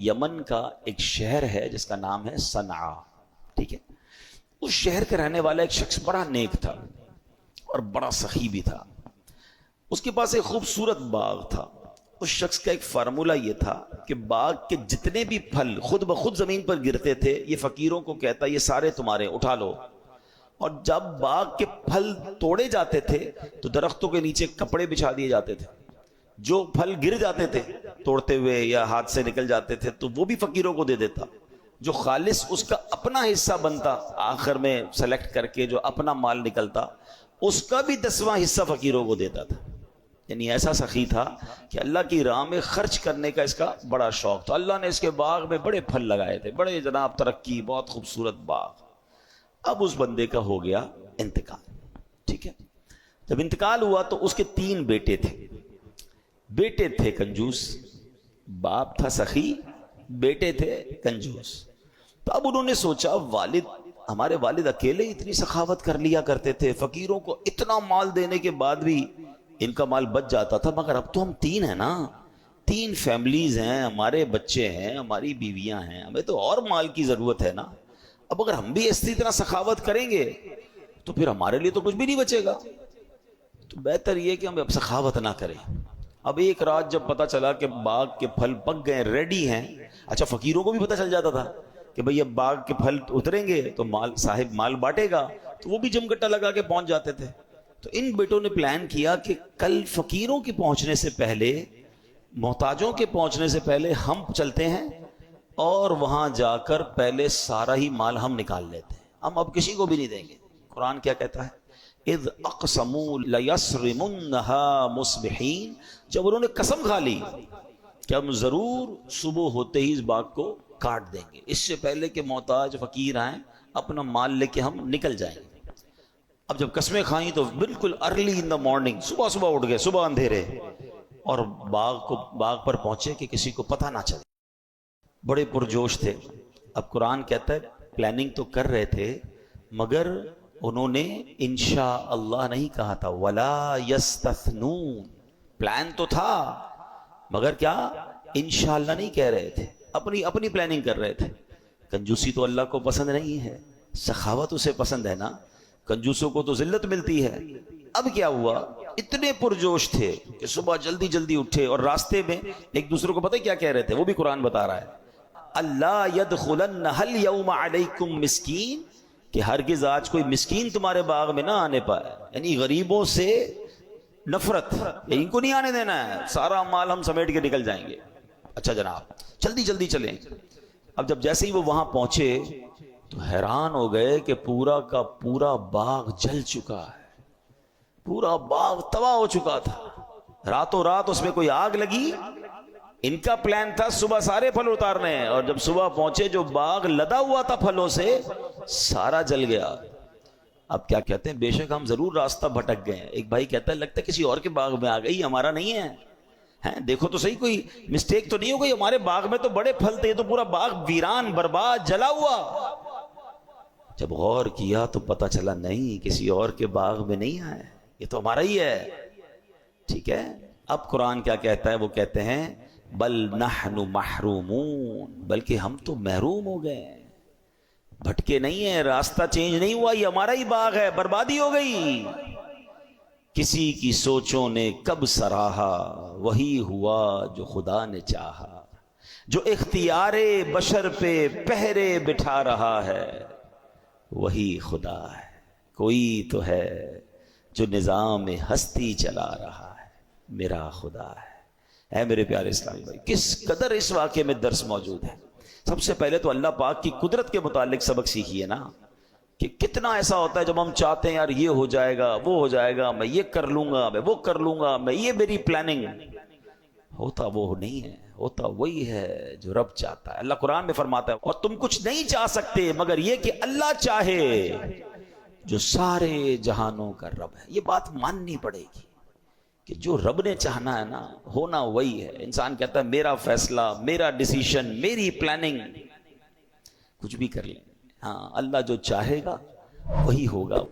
یمن کا ایک شہر ہے جس کا نام ہے صنعاء، ٹھیک ہے۔ اس شہر کے رہنے والا ایک شخص بڑا نیک تھا اور بڑا سخی بھی تھا۔ اس کے پاس ایک خوبصورت باغ تھا۔ اس شخص کا ایک فارمولہ یہ تھا کہ باغ کے جتنے بھی پھل خود بخود زمین پر گرتے تھے، یہ فقیروں کو کہتا یہ سارے تمہارے، اٹھا لو۔ اور جب باغ کے پھل توڑے جاتے تھے تو درختوں کے نیچے کپڑے بچھا دیے جاتے تھے۔ جو پھل گر جاتے تھے توڑتے ہوئے یا ہاتھ سے نکل جاتے تھے تو وہ بھی فقیروں کو دے دیتا۔ جو خالص اس کا اپنا حصہ بنتا، آخر میں سلیکٹ کر کے جو اپنا مال نکلتا، اس کا بھی 10واں حصہ فقیروں کو دیتا تھا۔ یعنی ایسا سخی تھا کہ اللہ کی راہ میں خرچ کرنے کا اس کا بڑا شوق تھا۔ اللہ نے اس کے باغ میں بڑے پھل لگائے تھے، بڑے جناب ترقی، بہت خوبصورت باغ۔ اب اس بندے کا ہو گیا انتقال، ٹھیک ہے۔ جب انتقال ہوا تو اس کے 3 بیٹے تھے۔ بیٹے تھے کنجوس، باپ تھا سخی، بیٹے تھے کنجوس۔ تو اب انہوں نے سوچا ہمارے والد اکیلے اتنی سخاوت کر لیا کرتے تھے، فقیروں کو اتنا مال دینے کے بعد بھی ان کا مال بچ جاتا تھا، مگر اب تو ہم 3 ہیں نا، 3 فیملیز ہیں، ہمارے بچے ہیں، ہماری بیویاں ہیں، ہمیں تو اور مال کی ضرورت ہے نا۔ اب اگر ہم بھی اسی طرح سخاوت کریں گے تو پھر ہمارے لیے تو کچھ بھی نہیں بچے گا، تو بہتر یہ کہ ہم اب سخاوت نہ کریں۔ اب ایک رات جب پتا چلا کہ باغ کے پھل پک گئے، ریڈی ہیں، اچھا فقیروں کو بھی پتا چل جاتا تھا کہ بھئی اب باغ کے پھل اتریں گے تو صاحب مال بانٹے گا، تو وہ بھی جمگٹا لگا کے پہنچ جاتے تھے۔ تو ان بیٹوں نے پلان کیا کہ کل فقیروں کے پہنچنے سے پہلے، محتاجوں کے پہنچنے سے پہلے ہم چلتے ہیں اور وہاں جا کر پہلے سارا ہی مال ہم نکال لیتے ہیں، ہم اب کسی کو بھی نہیں دیں گے۔ قرآن کیا کہتا ہے؟ اذ اقسموا لیصرمنها مصبحین، جب انہوں نے قسم کھا لی کہ ہم ضرور صبح ہوتے ہی اس باغ کو کاٹ دیں گے، اس سے پہلے کہ محتاج فقیر آئیں، اپنا مال لے کے ہم نکل جائیں گے۔ اب جب قسمیں کھائیں تو بالکل ارلی ان دا مارننگ، صبح اٹھ گئے، صبح اندھیرے، اور باغ پر پہنچے کہ کسی کو پتہ نہ چلے۔ بڑے پرجوش تھے۔ اب قرآن کہتا ہے پلاننگ تو کر رہے تھے مگر انہوں نے انشاء اللہ نہیں کہا تھا، ولا یستثنون، پلان تو تھا مگر کیا انشاء اللہ نہیں کہہ رہے تھے، اپنی پلاننگ کر رہے تھے۔ کنجوسی تو اللہ کو پسند نہیں ہے، سخاوت اسے پسند ہے نا، کنجوسوں کو تو ذلت ملتی ہے۔ اب کیا ہوا، اتنے پرجوش تھے کہ صبح جلدی جلدی اٹھے، اور راستے میں ایک دوسرے کو پتہ کیا کہہ رہے تھے، وہ بھی قرآن بتا رہا ہے، اللہ يدخلنها اليوم علیکم مسکین، کہ ہرگز آج کوئی مسکین تمہارے باغ میں نہ آنے پائے، یعنی غریبوں سے نفرت، ان کو نہیں آنے دینا ہے، سارا مال ہم سمیٹ کے نکل جائیں گے۔ اچھا جناب جلدی جلدی چلیں۔ اب جب جیسے ہی وہ وہاں پہنچے تو حیران ہو گئے کہ پورا کا پورا باغ جل چکا ہے، پورا باغ تباہ ہو چکا تھا، راتوں رات اس میں کوئی آگ لگی۔ ان کا پلان تھا صبح سارے پھل اتارنے ہیں، اور جب صبح پہنچے جو باغ لدا ہوا تھا پھلوں سے سارا جل گیا۔ اب کیا کہتے ہیں، بے شک ہم ضرور راستہ بھٹک گئے ہیں۔ ایک بھائی کہتا ہے لگتا ہے کسی اور کے باغ میں آ گئی، ہمارا نہیں ہے، دیکھو تو صحیح کوئی مسٹیک تو نہیں ہو گئی، ہمارے باغ میں تو بڑے پھل تھے، یہ تو پورا باغ ویران برباد جلا ہوا۔ جب غور کیا تو پتا چلا نہیں، کسی اور کے باغ میں نہیں آئے، یہ تو ہمارا ہی ہے، ٹھیک ہے۔ اب قرآن کیا کہتا ہے، وہ کہتے ہیں بل نحن محرومون، بلکہ ہم تو محروم ہو گئے، بھٹکے نہیں ہیں، راستہ چینج نہیں ہوا، یہ ہمارا ہی باغ ہے، بربادی ہو گئی۔ کسی کی سوچوں نے کب سراہا، وہی ہوا جو خدا نے چاہا، جو اختیار بشر پہ پہرے بٹھا رہا ہے وہی خدا ہے، کوئی تو ہے جو نظام ہستی چلا رہا ہے، میرا خدا ہے۔ اے میرے پیارے اسلامی بھائی، کس قدر اس واقعے میں درس موجود ہے۔ سب سے پہلے تو اللہ پاک کی قدرت کے متعلق سبق سیکھیے نا، کہ کتنا ایسا ہوتا ہے جب ہم چاہتے ہیں یار یہ ہو جائے گا، وہ ہو جائے گا، میں یہ کر لوں گا، میں وہ کر لوں گا، میں یہ میری پلاننگ، ہوتا وہ نہیں ہے، ہوتا وہی ہے جو رب چاہتا ہے۔ اللہ قرآن میں فرماتا ہے اور تم کچھ نہیں چاہ سکتے مگر یہ کہ اللہ چاہے جو سارے جہانوں کا رب ہے۔ یہ بات ماننی پڑے گی کہ جو رب نے چاہنا ہے نا، ہونا وہی ہے۔ انسان کہتا ہے میرا فیصلہ، میرا ڈیسیشن، میری پلاننگ، کچھ بھی کر لیں، ہاں اللہ جو چاہے گا وہی ہوگا۔